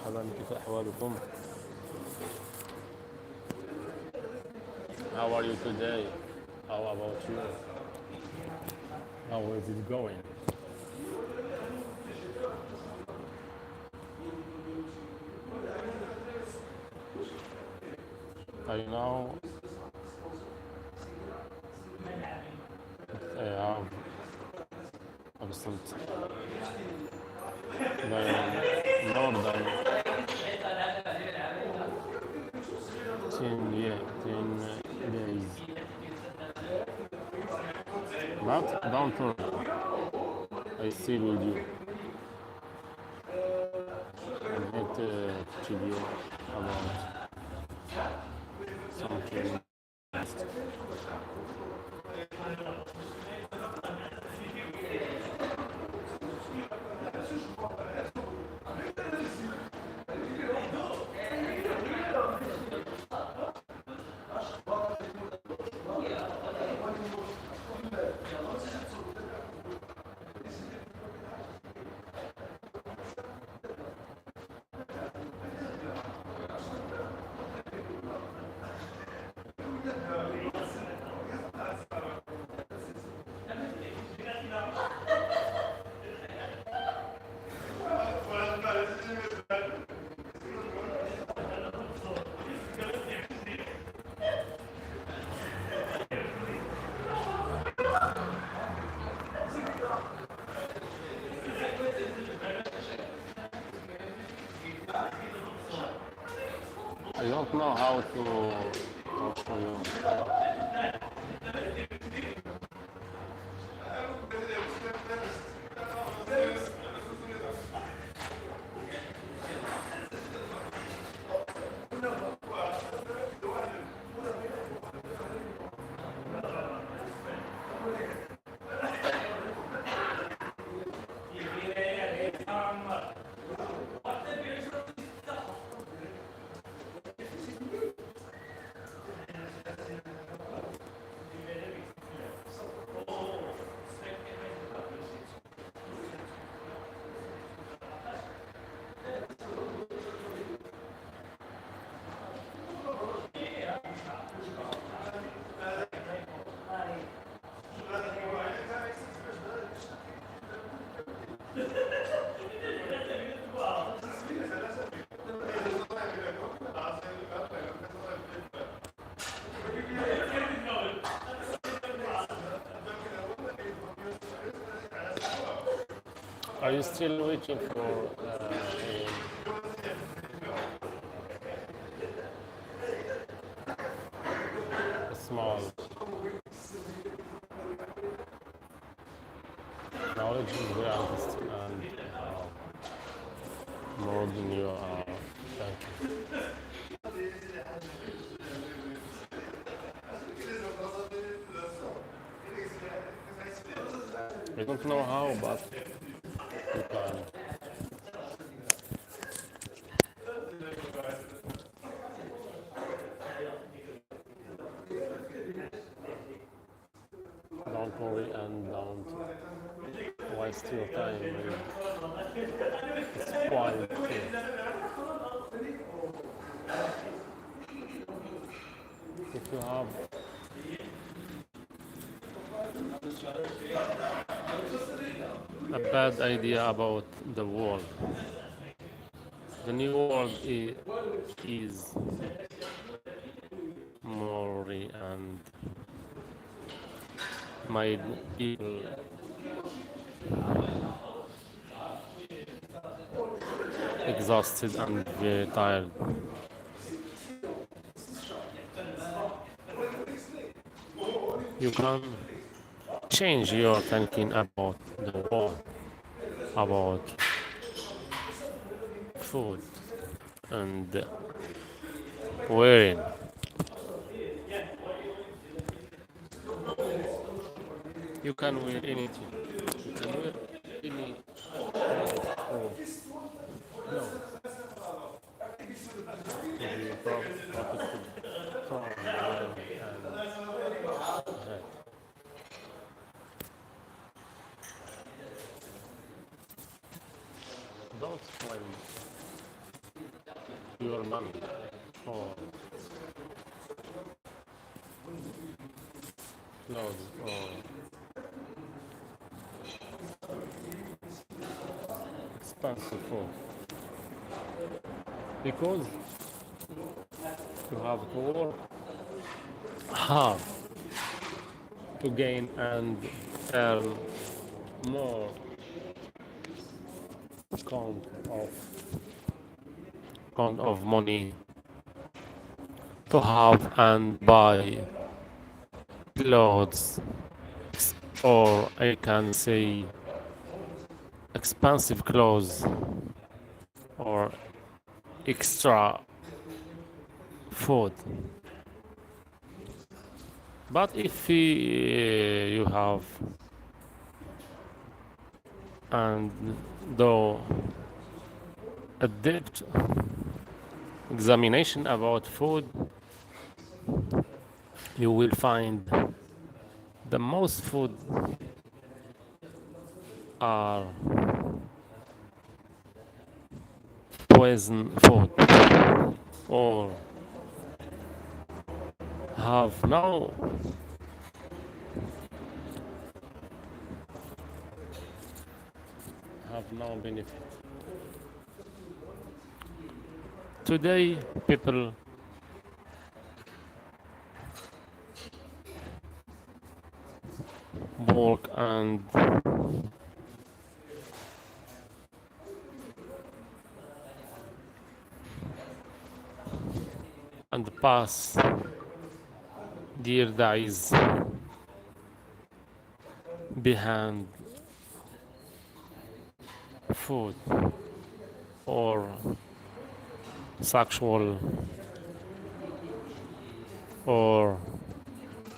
مرحبا، كيف أحوالكم؟ How are you today? How about you? How is it going? I know I have absent more than 10 days. But don't worry, I still with you. I'm here to tell you about something. I don't know how to talk to you. Are you still waiting for a small knowledge in the artist and more than you are? Thank you. I don't know how, but you can. Don't worry and don't waste your time with spoiled things. If you have a bad idea about the world, the new world is more and made people exhausted and very tired. You can change your thinking about the world, about food and wearing. You can wear anything. You can wear any clothes. No, to be protected from rain and heat. Don't spoil your money or clothes or expensive food because you have to work hard to gain and earn more count of money to have and buy clothes, or I can say expensive clothes or extra food. But if you have and do a depth examination about food, you will find the most food are poison food or have no benefit. Today people work and pass their days behind food or sexual or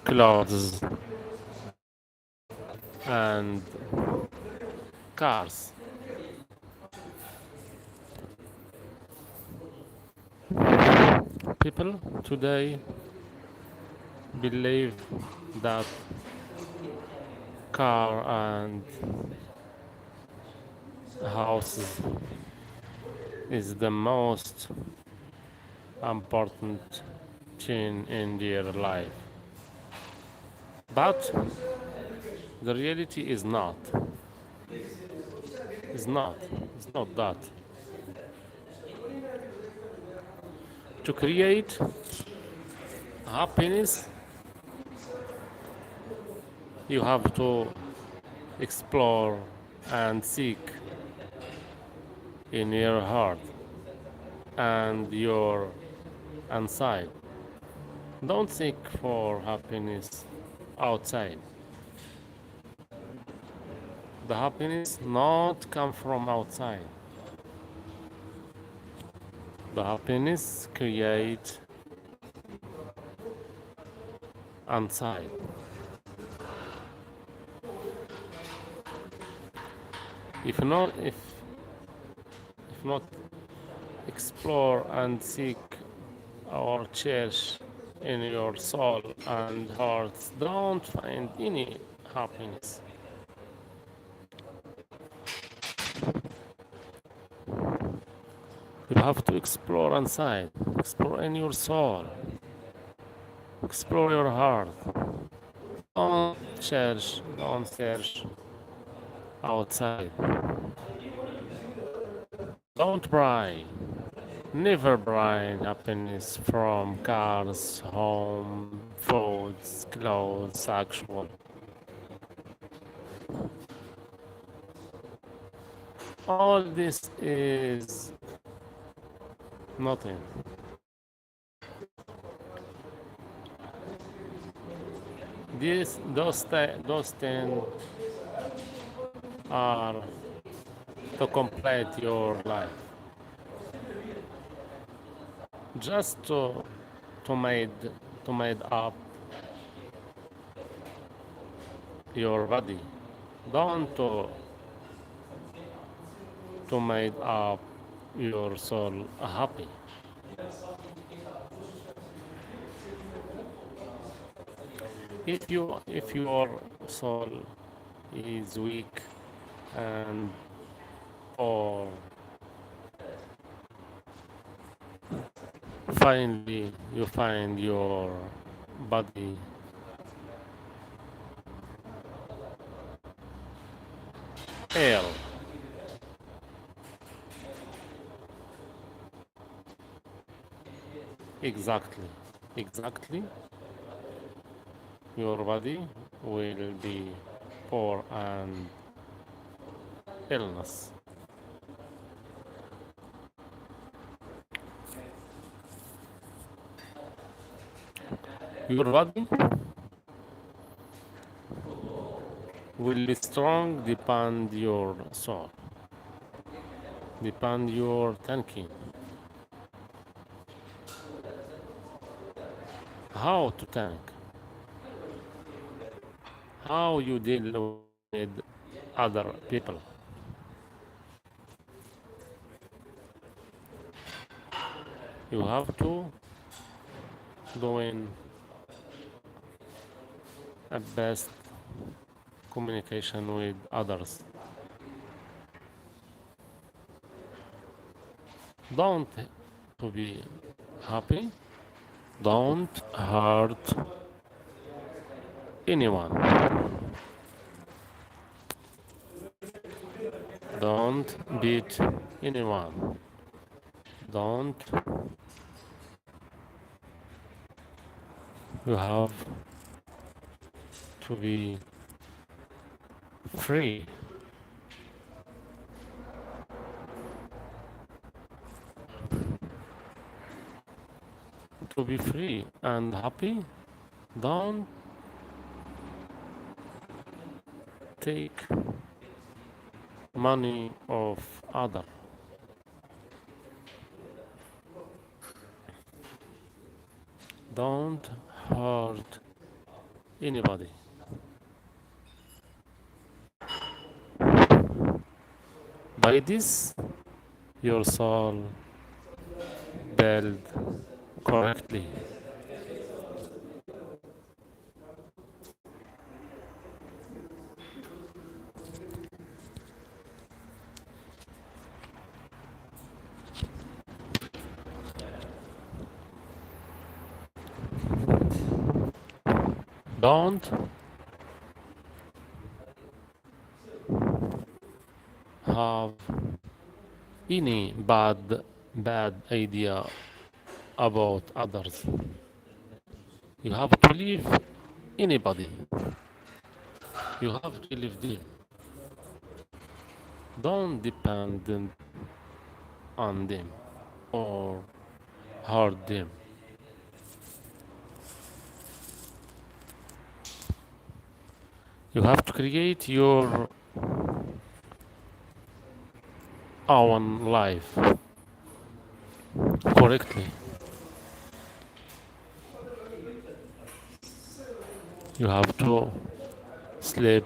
clothes and cars. People today believe that car and houses is the most important thing in their life. But the reality is not. It's not. It's not that. To create happiness, you have to explore and seek in your heart and your inside. Don't seek for happiness outside. The happiness not come from outside. The happiness create inside. If not explore and seek or cherish in your soul and heart, don't find any happiness. You have to explore inside, explore in your soul, explore your heart. Don't search outside. Don't buy. Never buy happiness from cars, home, foods, clothes, sexual. All this is nothing. Those things are to complete your life. Just to made to made up your body. Don't to made up your soul happy. If your soul is weak and or finally you find your body air. Exactly. Exactly. Your body will be poor and illness. Your body will be strong depend your soul, depend your thinking, how to think, how you deal with other people. You have to doing a best communication with others. Don't to be happy. Don't hurt anyone. Don't beat anyone. Don't. You have to be free. To be free and happy. Don't take money of other. Don't hurt anybody. By this, your soul build correctly. Don't have any bad idea about others. You have to leave anybody. You have to leave them. Don't depend on them or hurt them. You have to create your own life correctly. You have to sleep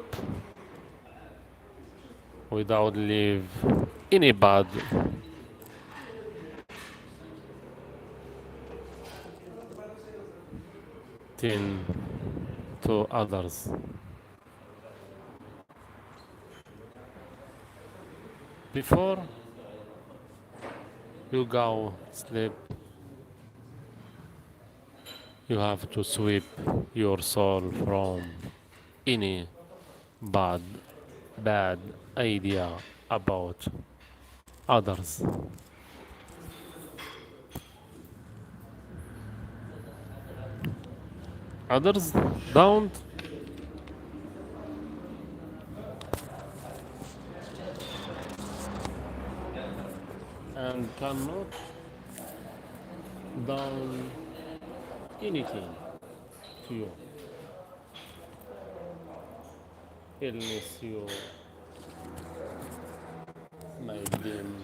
without leave anybody than to others. Before you go sleep, you have to sweep your soul from any bad bad idea about others. Others don't and cannot done anything to you unless you make them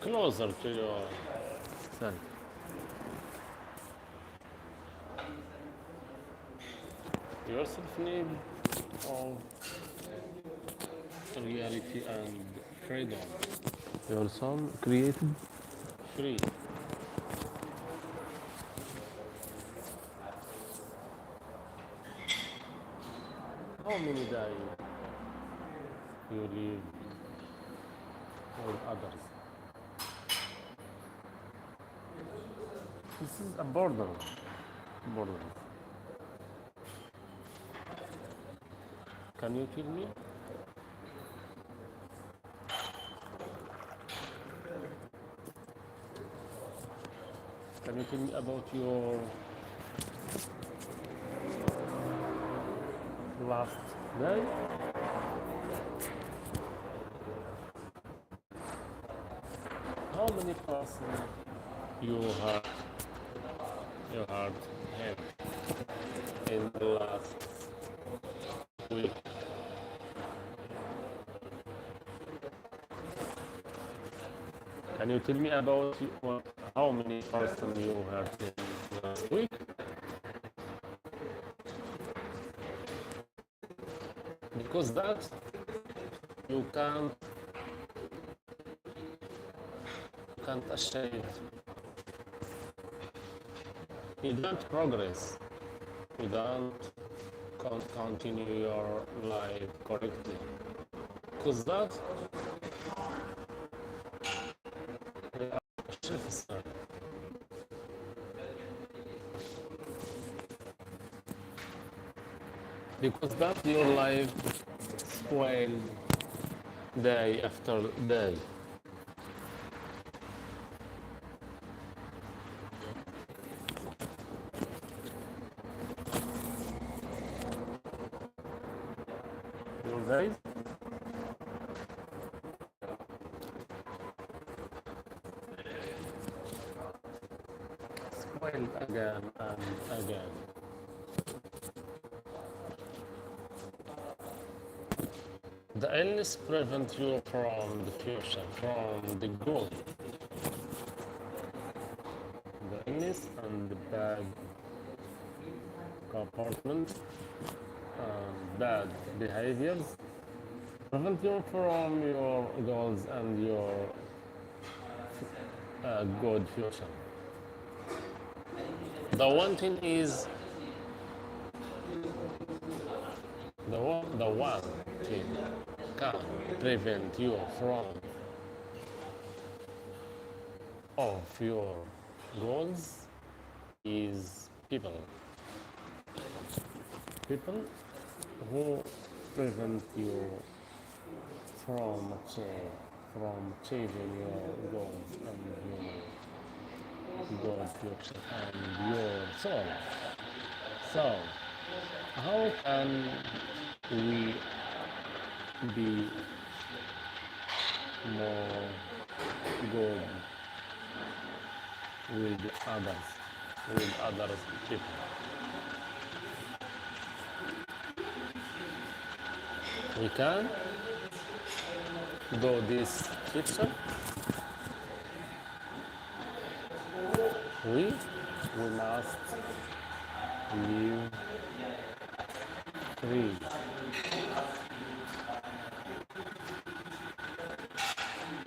closer to yourself. Yourself need of reality and freedom. Your soul created free. How many days you live with others? This is a border. Border. Can you tell me? Can you tell me about your last day? How many persons you had helped in the last week? Can you tell me about how many persons you helped in last week? Because that you can't achieve. You don't progress. You don't continue your life correctly. Because that you are officer. Because that your life spoiled day after day. Your days spoiled again and again. The illness prevents you from the future, from the goal. The illness and the bad comportment and bad behaviors prevent you from your goals and your good future. The one thing is the one thing can prevent you from of your goals is people. People who prevent you from achieving your goals and your good future and your soul. So, how can we be more good with other people? We can do this picture. We must live free.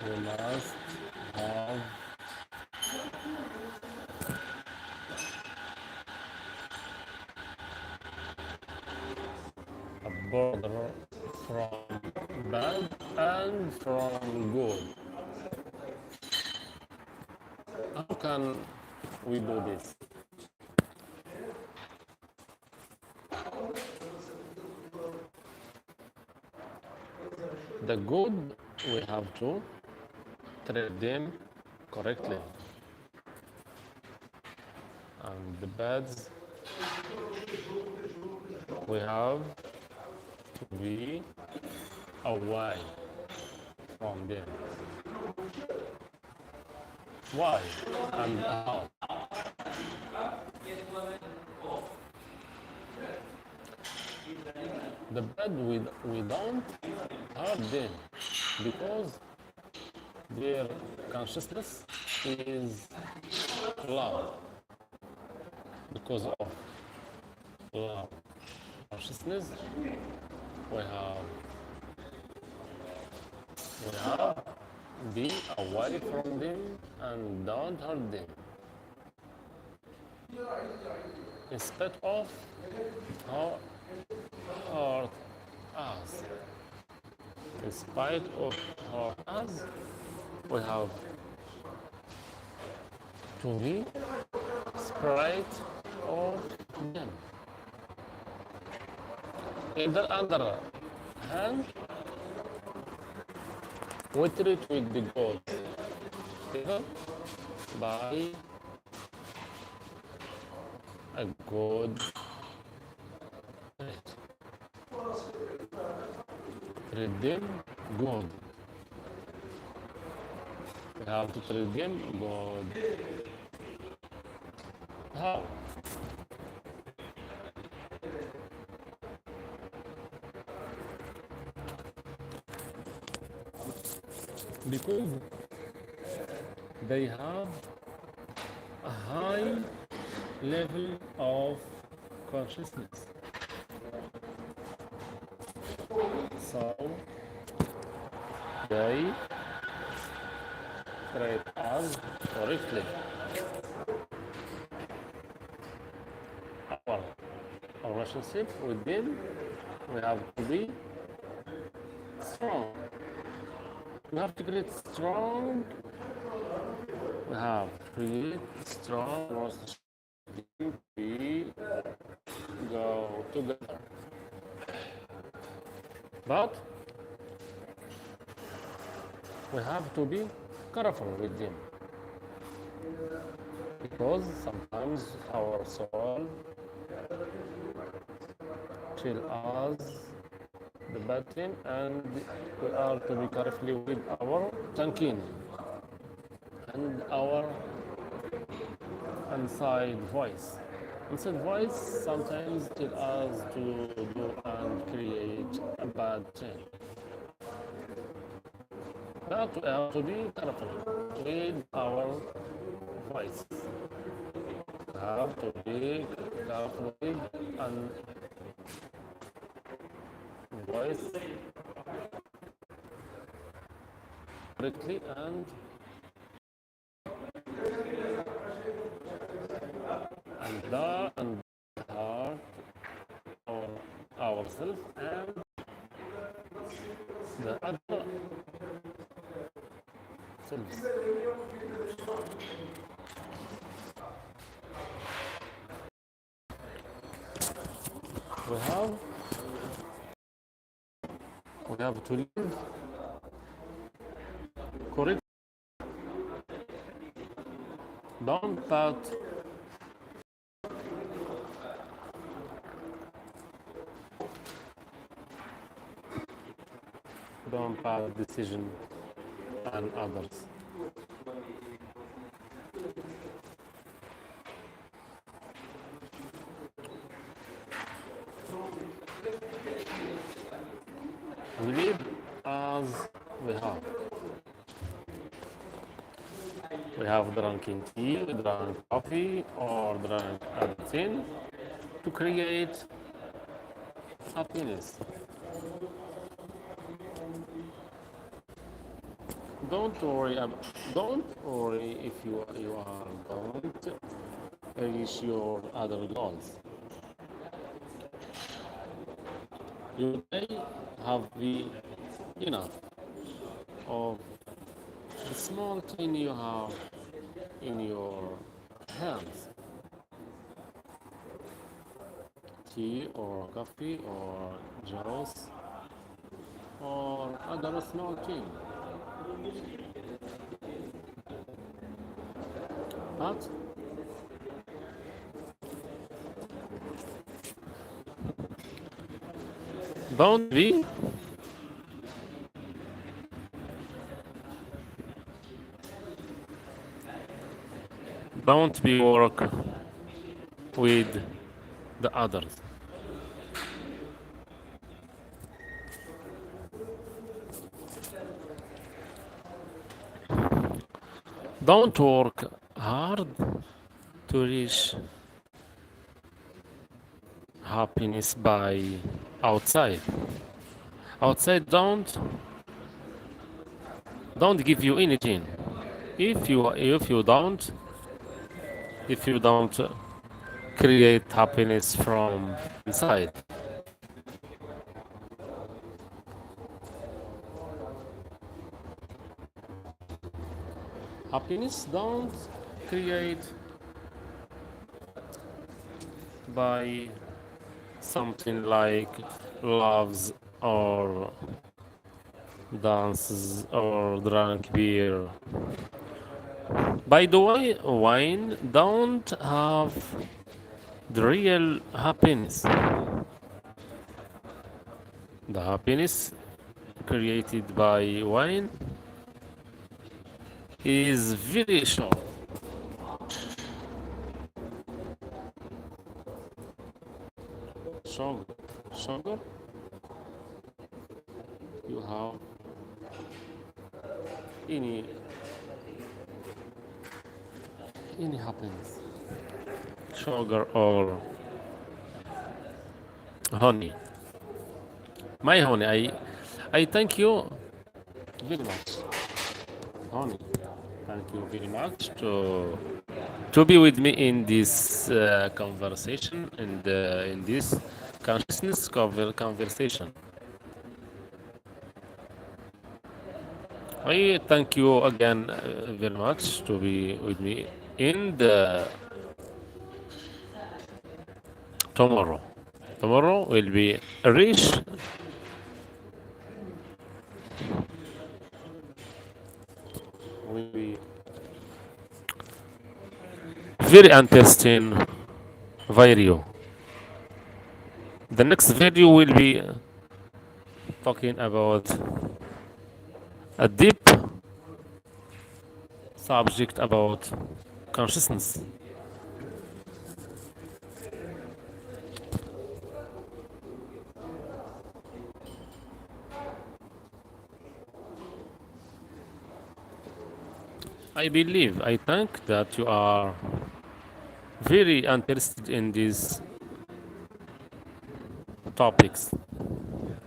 We must have a border from bad and from good. How can we do this? The good, we have to treat them correctly. And the bads, we have to be away from them. Why and how? The bad, we don't hurt them because their consciousness is love. Because of love consciousness, we have be away from them and don't hurt them. Instead of hurt us, in spite of hurt us, we have to be right or them. In the other hand, we treat with the gods either by a good treat them good. We have to treat them good. How? Because they have a high level of consciousness. So they treat us correctly. Our relationship with them, we have to be strong. We have to create strong. We have to create strong relationship. We go together. But we have to be careful with them because sometimes our soul tell us the bad thing and we are to be careful with our thinking and our inside voice. Inside voice sometimes tell us to do and create a bad thing. But we have to be careful with our voice. We have to be careful with and voice correctly and the heart or ourselves and the other selves. We have to live correct. Don't pass decision on others. We live as we have. We have drinking tea, we drank coffee, or drank anything to create happiness. Don't worry if you are don't reach your other goals. You may have the enough of the small thing you have in your hands, tea or coffee or juice or other small thing. But don't be work with the others. Don't work hard to reach happiness by outside. Outside don't give you anything. If you don't create happiness from inside. Happiness don't create by something like loves or dances or drink beer. By the way, wine don't have the real happiness. The happiness created by wine is very short. Sugar, sugar, you have any any happiness. Sugar or honey. My honey, I thank you very much. Honey, thank you very much to be with me in this conversation and in this consciousness conversation. I thank you again very much to be with me in the tomorrow. Tomorrow will be rich, will be very interesting video. The next video will be talking about a deep subject about consciousness. I believe, I think that you are very interested in these topics.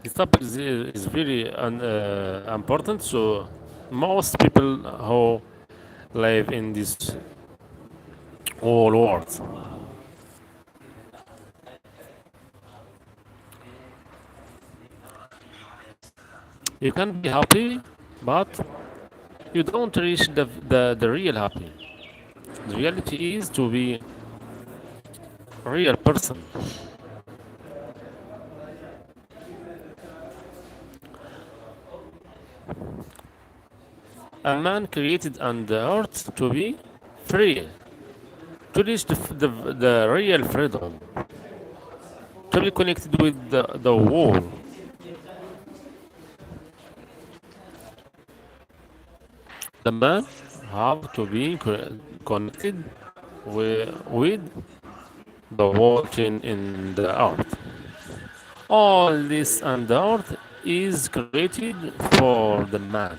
This topic is very important. So most people who live in this whole world, you can be happy, but you don't reach the real happy. The reality is to be a real person. A man created on the earth to be free, to reach the real freedom, to be connected with the world. The man have to be connected with the world in the earth. All this on the earth is created for the man.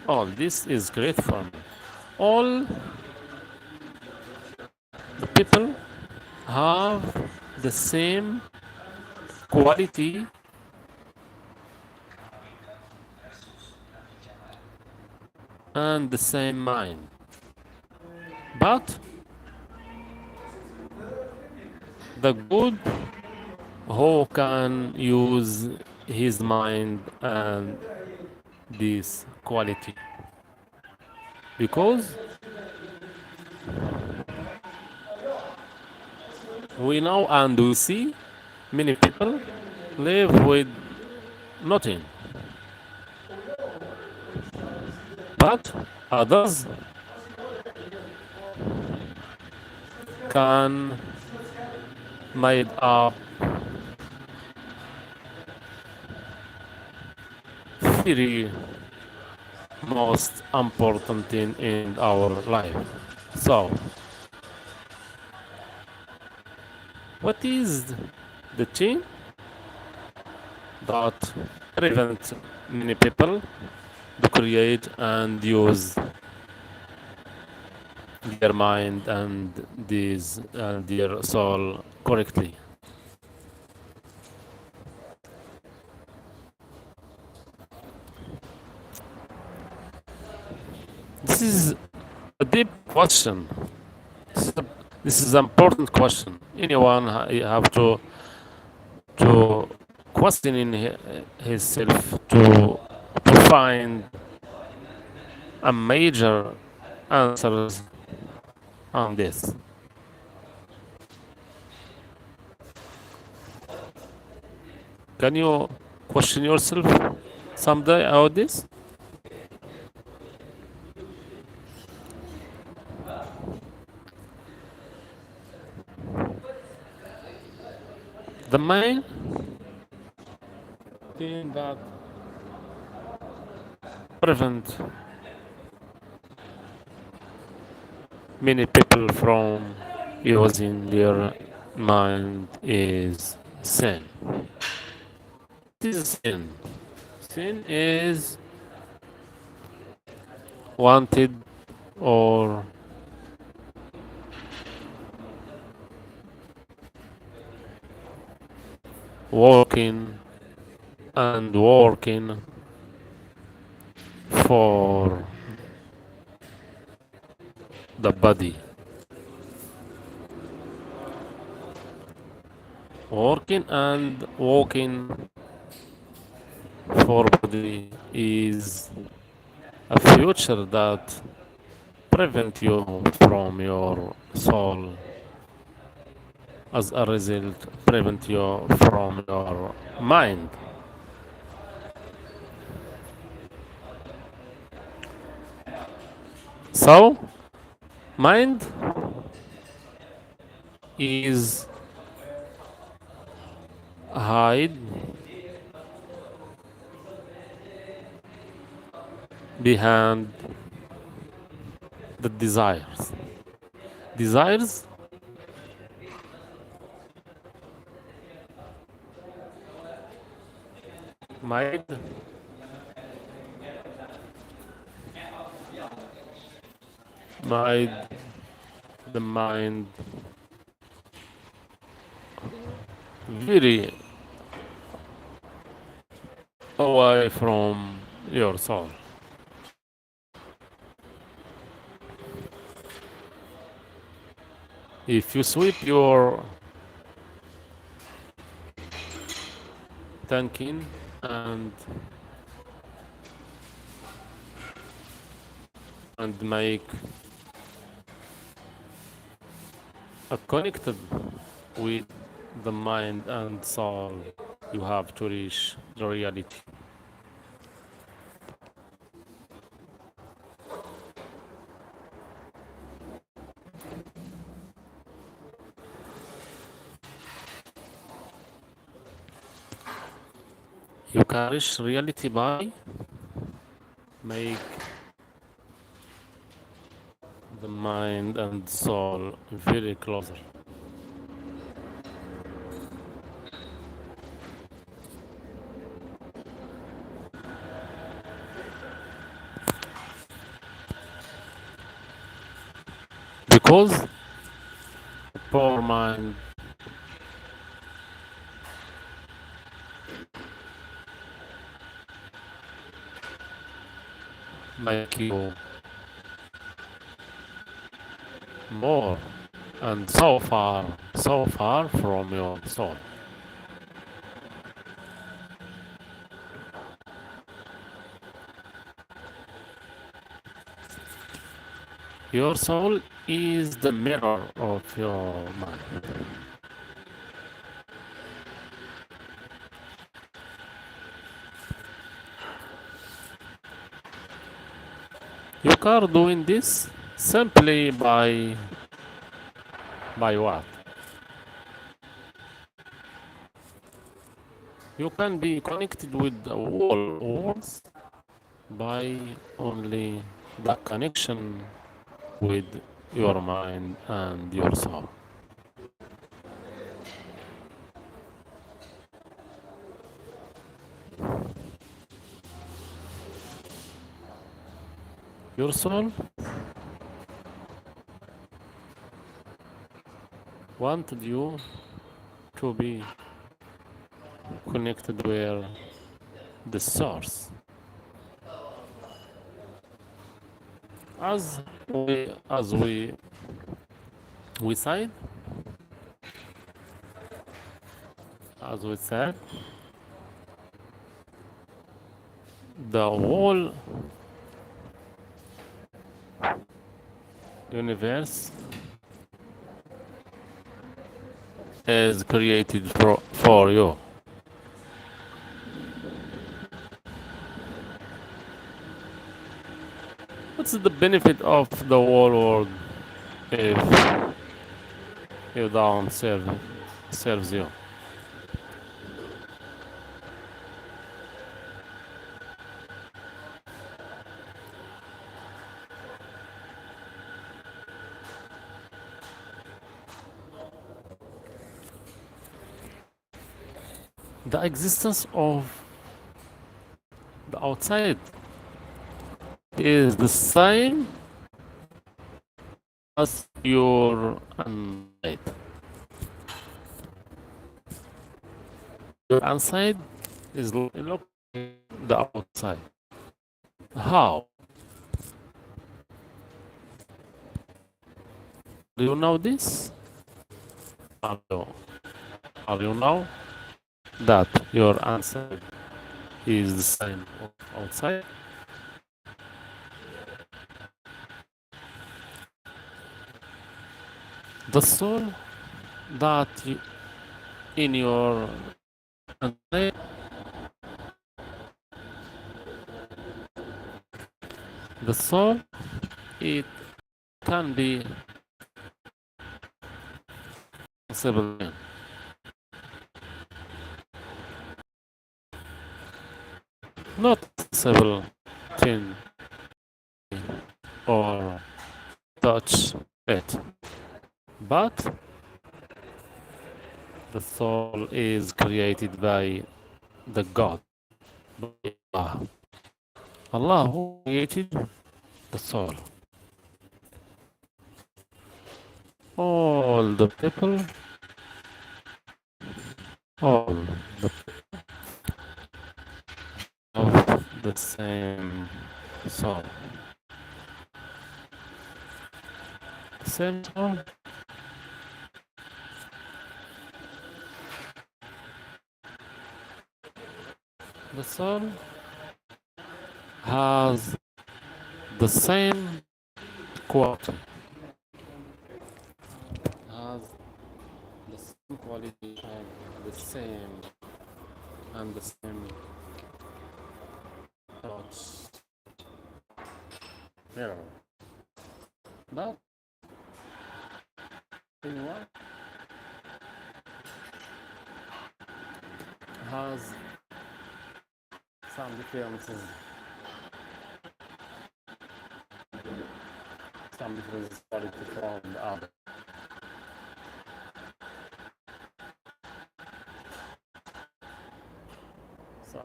All this is created for me. All the people have the same quality and the same mind. But the good who can use his mind and this quality, because we know and we see many people live with nothing, but others can made up very most important thing in our life. So, what is the thing that prevent many people to create and use their mind and these their soul correctly? This is a deep question. This is an important question. Anyone have to question in himself to find a major answers on this. Can you question yourself someday about this? The main thing that prevent many people from using their mind is sin. It is sin. Sin is wanted or working and working for the body. Working and walking for body is a future that prevent you from your soul, as a result prevent you from your mind. So mind is hide behind the desires mind mind the mind very away from your soul. If you sweep your thinking and make a connected with the mind and soul, you have to reach the reality. You can reach reality by make the mind and soul very closer. Because poor mind make you more and so far from your soul. Your soul is the mirror of your mind. You are doing this simply by what? You can be connected with the whole world by only the connection with your mind and your soul. Your soul wanted you to be connected with the source. As we said, as we said, the whole universe is created for you. What's the benefit of the whole world if you don't serves you? The existence of the outside is the same as your inside. Your inside is look the outside. How do you know this? Are you, are you know that your inside is the same outside? The soul that in your inside, the soul, it can be possible, not possible thing or touch it, but the soul is created by the God, by Allah. Allah who created the soul. All the people, all the of the same soul. Same soul, the soul has the same quality, has the same quality of the same and the same thoughts. Mirror. But in what has some differences, some differences quality from the other. So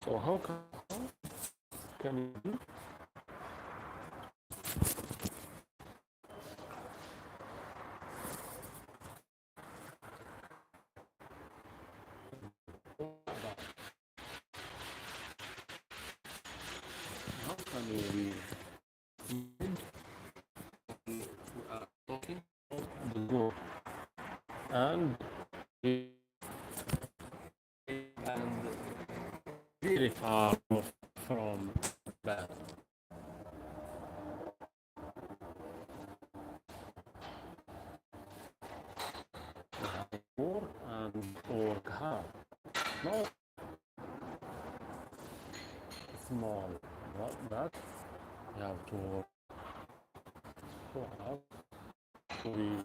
so can you how can we talking the group and and very far from bad. Work and work hard. Not small, but you have to work so hard to be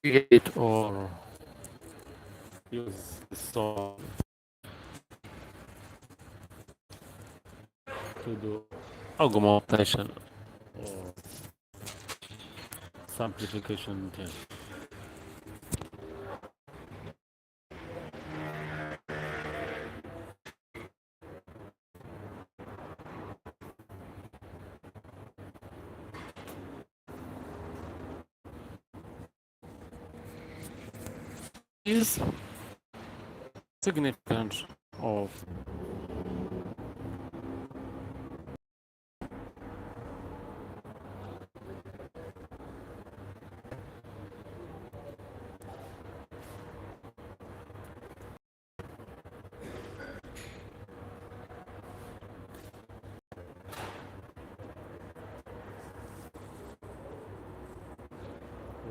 create or use the song to do augmentation or simplification thing. Is significance of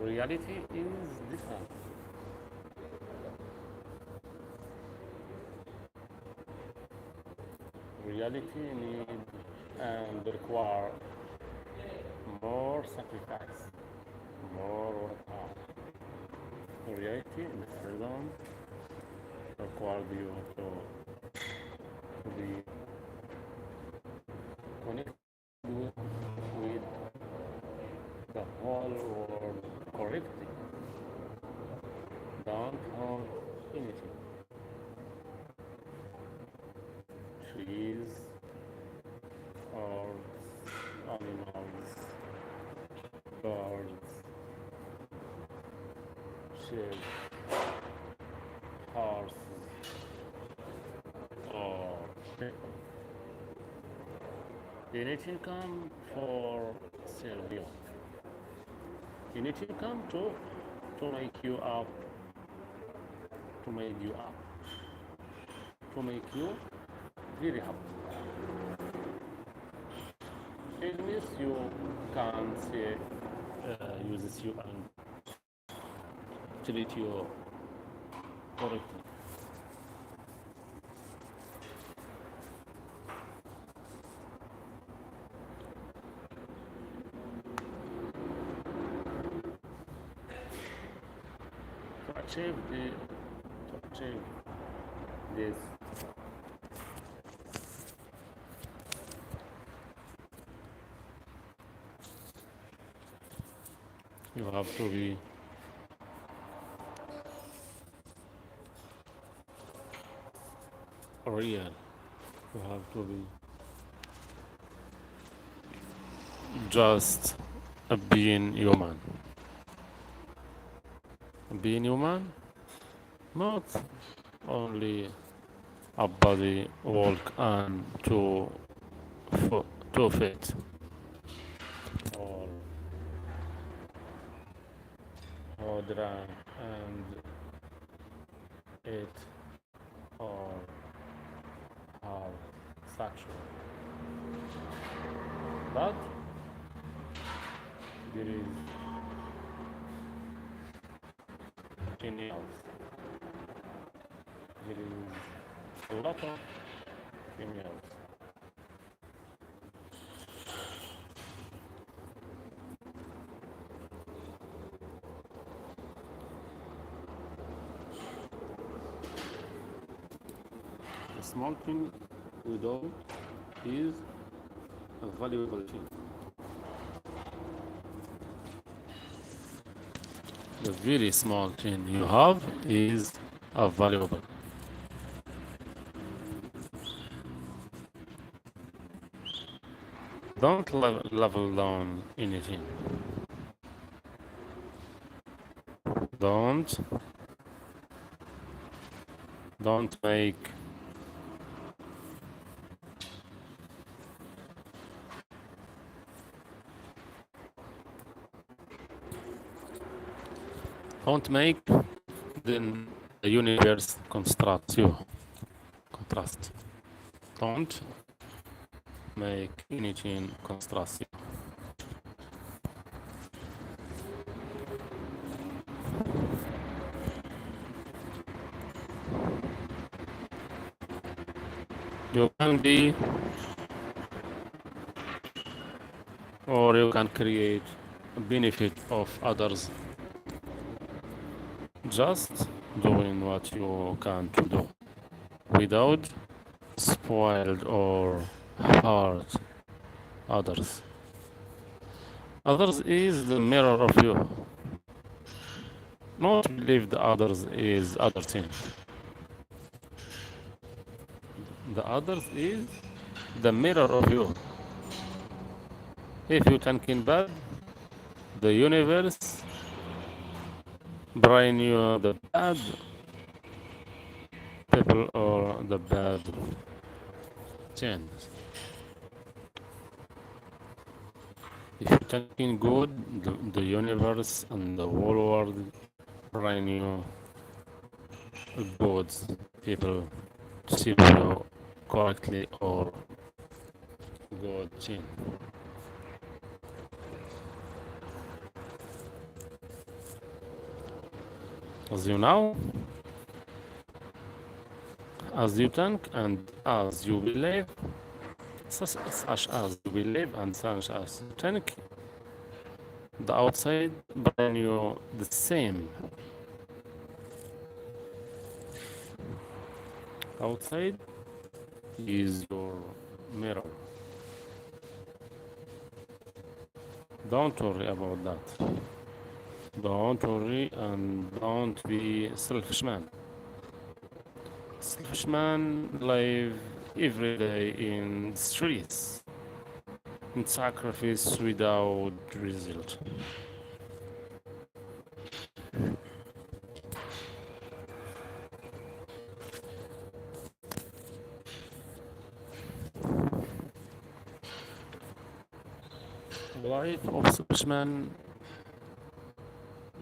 reality is different. Reality needs and require more sacrifice, more work hard. Reality and freedom require you to be connected with the whole world correctly. Don't harm anything. Trees, or animals, birds, ships, horses, or people. Anything come for serve you. Anything come to make you up, to make you up, to make you very happy. It means you can say uses you and treat you correctly. To achieve this, you have to be real. You have to be just being human. Being human, not only a body, walk, and to fit, or drank and eat, or have sexual. But there is females. There is a lot of females. The small thing you do is a valuable thing. The very small thing you have is a valuable. Don't level down anything. Don't don't make don't make the universe contrast you. Contrast. Don't make anything contrast you. You can be, or you can create a benefit of others just doing what you can to do without spoiled or hurt others. Others is the mirror of you. Not believe the others is other thing. The others is the mirror of you. If you thinking bad, the universe bring you the bad people or the bad things. If you thinking good, the universe and the whole world bring you good people to see you correctly or good thing. As you know, as you think, and as you believe, such as you believe and such as you think, the outside bring you the same. Outside is your mirror. Don't worry about that. Don't worry and don't be selfish man. Selfish man live every day in streets and sacrifice without result. Life of selfish man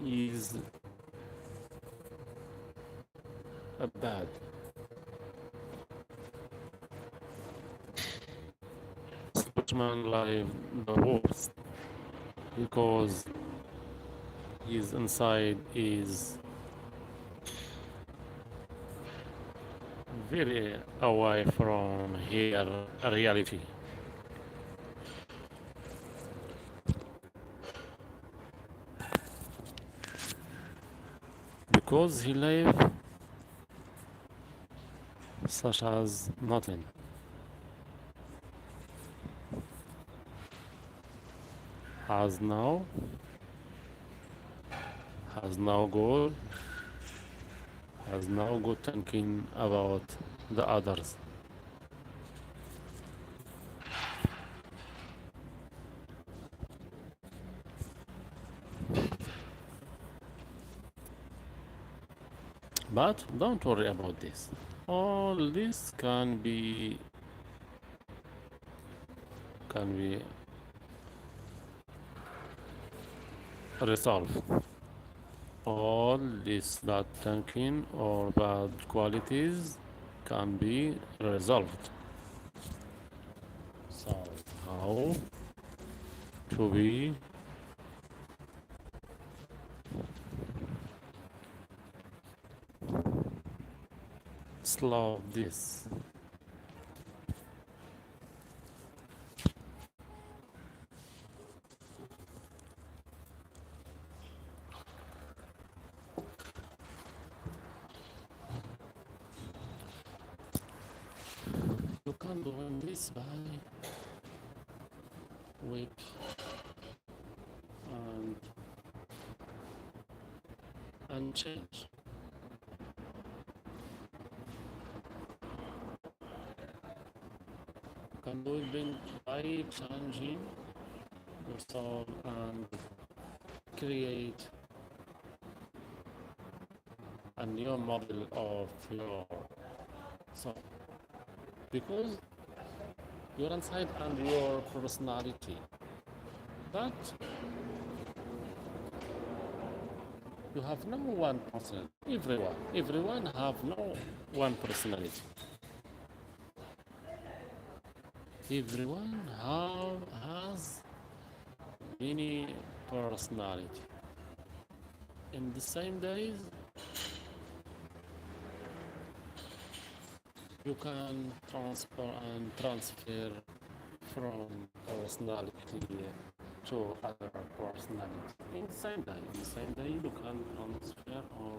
is a bad. Selfish man life the worst because his inside is very away from here reality because he live such as nothing has no has no goal, has no good thinking about the others. But don't worry about this. All this can be resolved. All this bad thinking or bad qualities can be resolved. So how to be slow this? You can do this by wake and change. You can do it by changing your soul and create a new model of your soul because your inside and your personality that you have no one person. Everyone have no one personality. Everyone has many personality. In the same days, you can transfer from personality to other personality. In the same day, you can transfer or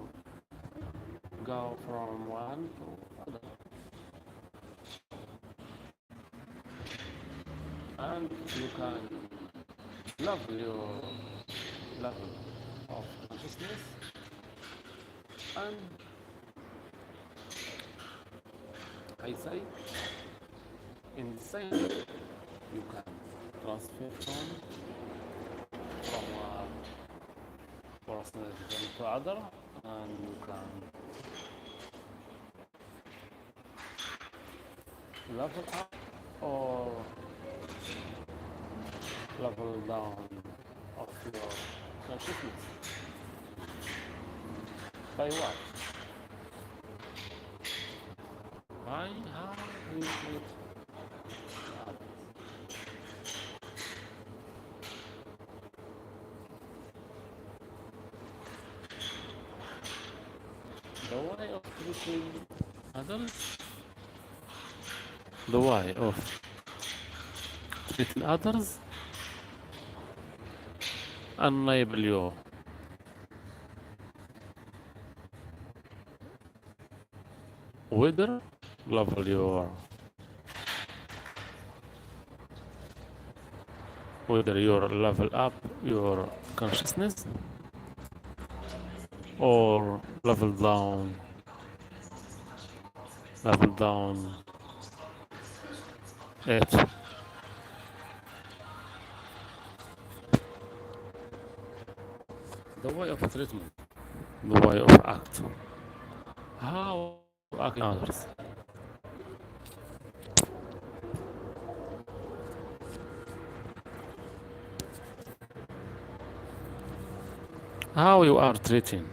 go from one to other. And you can love your level of consciousness and I say in the same way you can transfer from one personality to other and you can level up or level down of your consciousness. By what? By how you treat others. The why of treating others, the why of treating others enable you, whether level your, whether you level up your consciousness or level down it. The way of treatment, the way of act, how to act in others, how you are treating.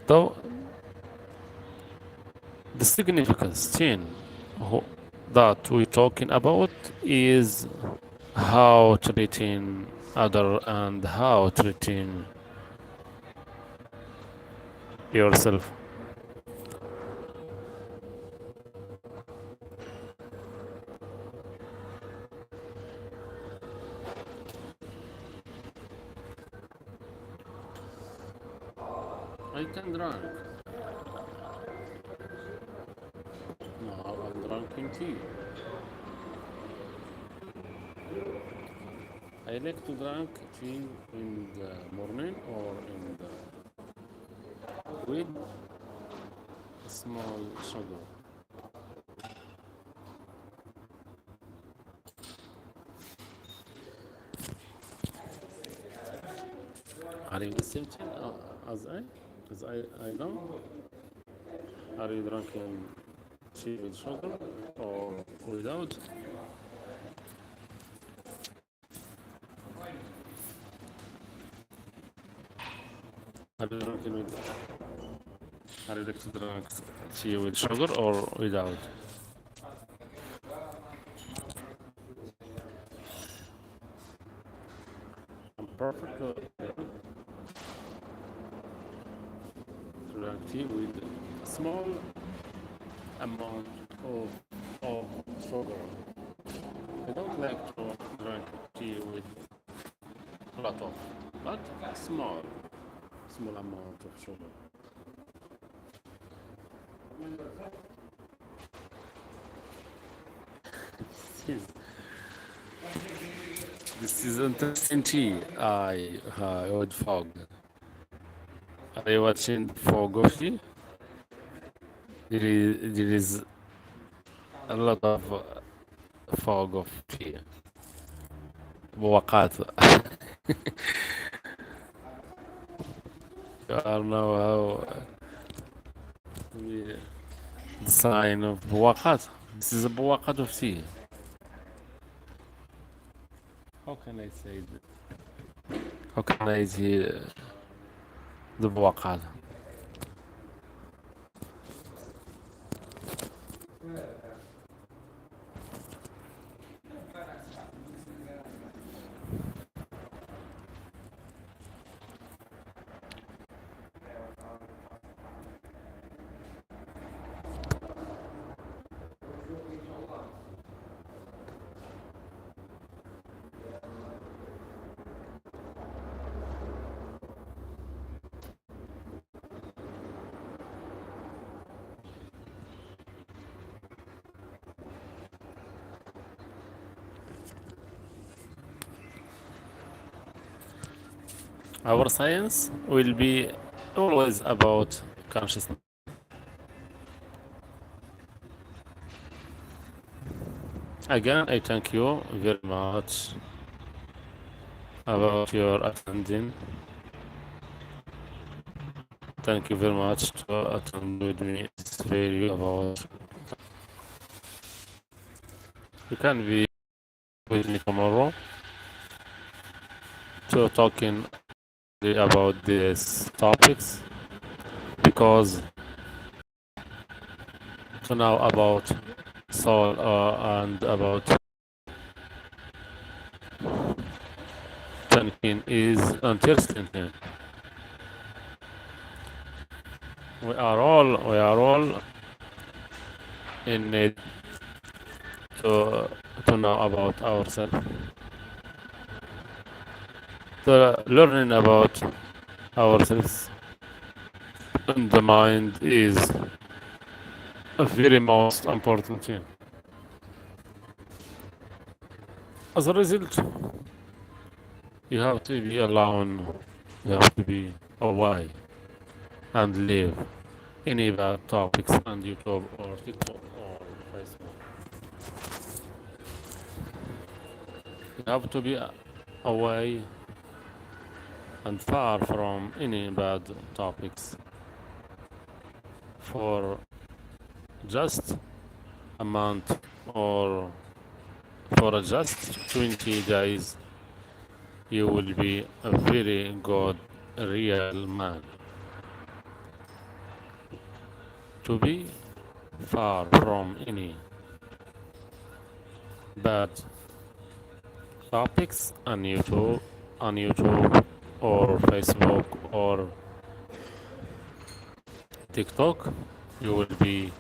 Though the significance thing that we're talking about is how treating other and how treating yourself. I can drink. No, I'm drinking tea. I like to drink tea in the morning or in the with small sugar. Are you the same thing as I? As I know? Are you drinking tea with sugar or without? Are you drinking with? Are you like to drink tea with sugar or without? I'm perfectly drink tea with a small amount of sugar. I don't like to drink tea with a lot of, but small amount of sugar. This is, this is interesting tea. I would fog. Are you watching fog of tea? There is a lot of fog of tea. بوقات. I don't know how the sign of بوقات. This is a بوقات of tea. How can I say that? How can I say the بوقات? Our science will be always about consciousness. Again, I thank you very much about your attending. Thank you very much to attend with me this video about. You can be with me tomorrow to talking about these topics because to know about soul and about thinking is interesting thing. we are all in need to to know about ourselves. The learning about ourselves and the mind is a very most important thing. As a result, you have to be alone. You have to be away and leave any bad topics on YouTube or TikTok or Facebook. You have to be away and far from any bad topics for just a month or for just 20 days. You will be a very good real man. To be far from any bad topics on YouTube or Facebook or TikTok, you will be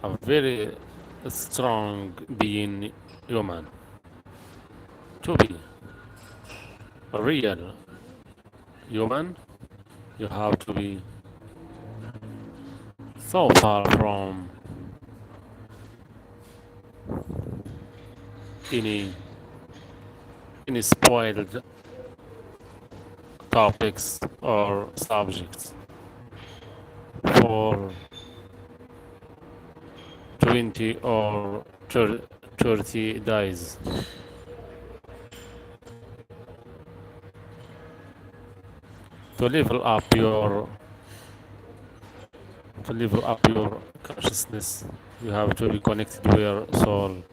a very strong being human. To be a real human, you have to be so far from any any spoiled topics or subjects for 20 or 30 days. To level up your to level up your consciousness, you have to be connected to your soul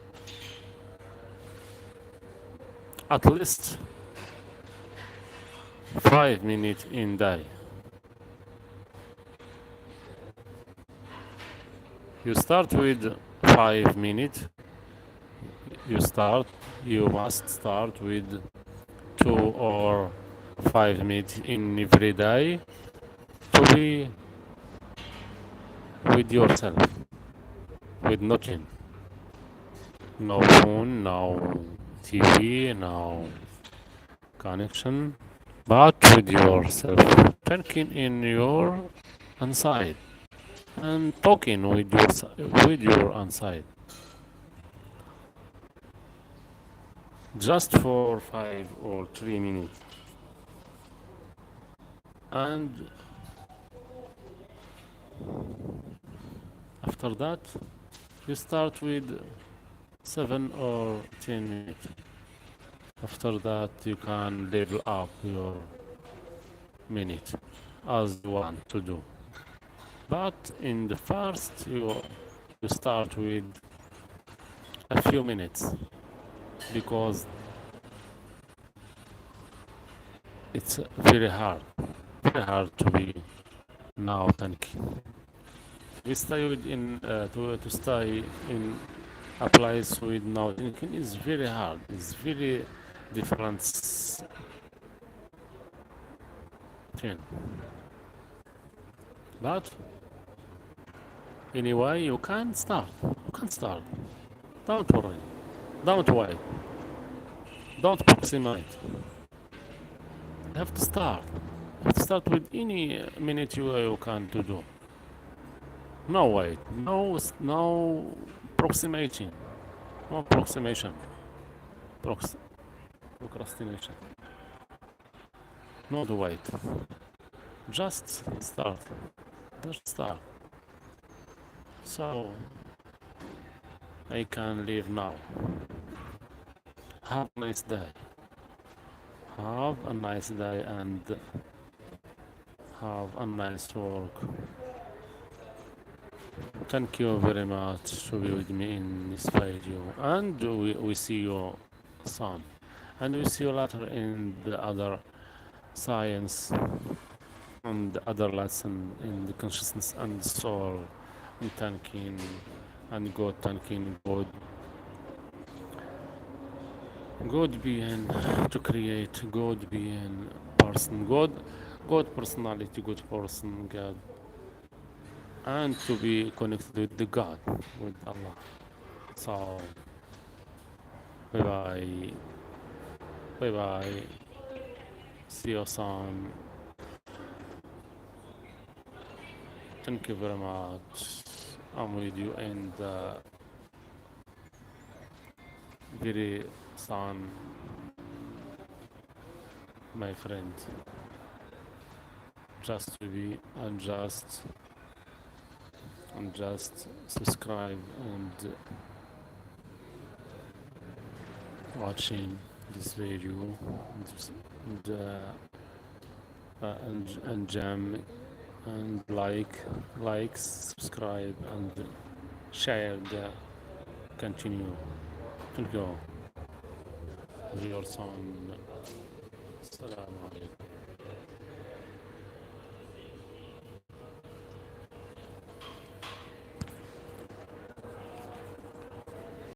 at least 5 minutes in day. You start with 5 minutes. You start. You must start with 2 or 5 minutes in every day to be with yourself, with nothing, no phone, no TV, no connection, but with yourself, thinking in your inside and talking with your inside, just for 5 or 3 minutes, and after that you start with 7 or 10 minutes. After that you can level up your minute as you want to do. But in the first, you start with a few minutes because it's very hard to be now thinking. We stay within to stay in a place with now thinking is very hard. It's very different thing. But anyway, you can start. You can start. Don't worry. Don't wait. Don't proximate. You have to start. You have to start with any minute you can to do. No wait. No proximation. No approximation. Prox- Procrastination. Not wait. Just start. Just start. So I can leave now. Have a nice day. Have a nice day and have a nice work. Thank you very much to be with me in this video, and we see you soon. And we see you later in the other science and the other lesson in the consciousness and soul and thanking and God thanking God being to create, God being person, God personality, good person, God and to be connected with the God, with Allah. So bye bye, bye bye. See you soon. Thank you very much. I'm with you and very soon, my friend. Just to be and just subscribe and watching this video and jam and likes, subscribe and share the continue. Thank you. Your son. Assalamu alaikum.